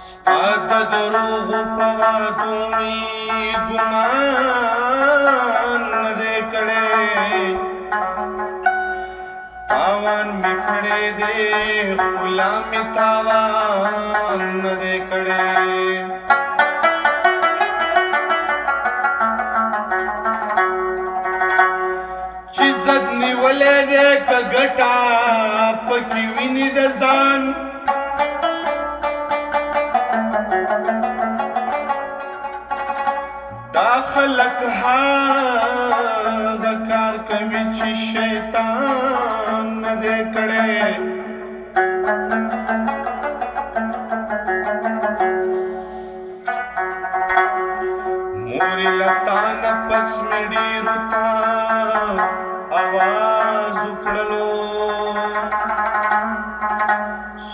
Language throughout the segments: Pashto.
ستا د دروغو په وعدو مې ګمان نه دی کړی تاوان مې کړی دی خو لا مې تاوان نه دی کړی چې زد نیولی دی که ګټه پکې ویني د ځان دا خلق هغه کار کوي چې شیطان نه دی کړی مورې له تا نه پس مې ډېرو ته آواز وکړلو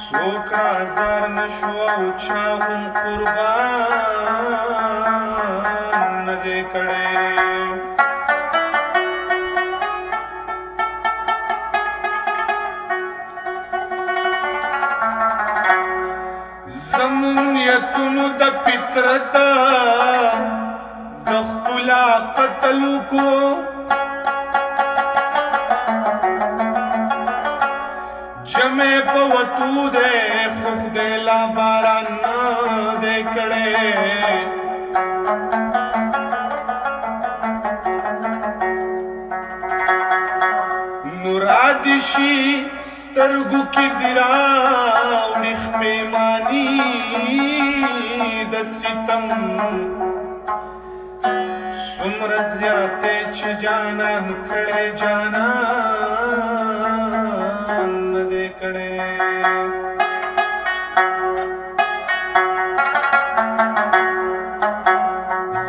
څوک رازار نه شو او چا هم قربان نه دی کړی زموږ نیتونو د فطرت د ښکلا قتل وکړو جمع په وتو دی خو خدای لا باران نه دی کړی نو رادې شي سترګو کې دې راوړي خپېماني د ستم څومره زیاتې چې جانان کړی جانان نه دی کړی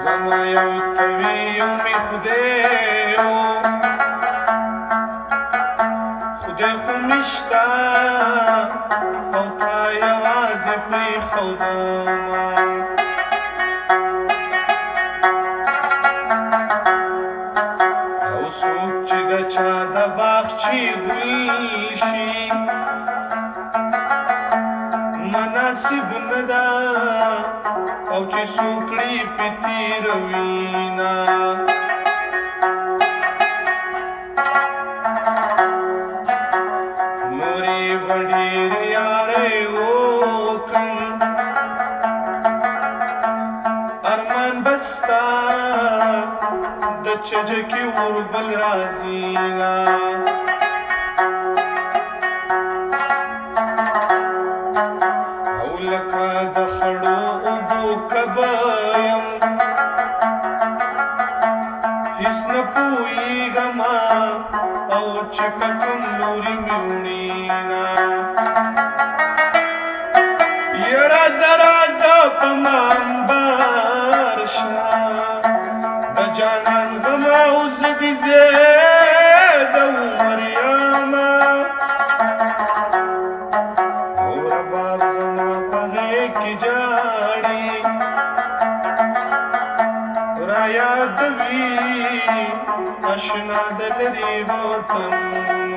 زما یو توی یو مې خدای خو مې شته او تا یوازې پرېښودمه څوک چې د چا د باغچې ګل شي مناسب نه ده او چې څوکړي پې تېروينه نورې به ډېرې یارۍ وکړم ارمان به ستا د چجکې وربل راځينا او لکه د خړو اوبو کبه یم هېڅ نه پوهېږمه او چې په کوم لوري مې وړينا یا راځه راځه په ما امبار شه د جانان غم او زه دې زید او مریمه او رباب زما په غېږ کې جاړي رایادوي اشنا د لرې وطنونه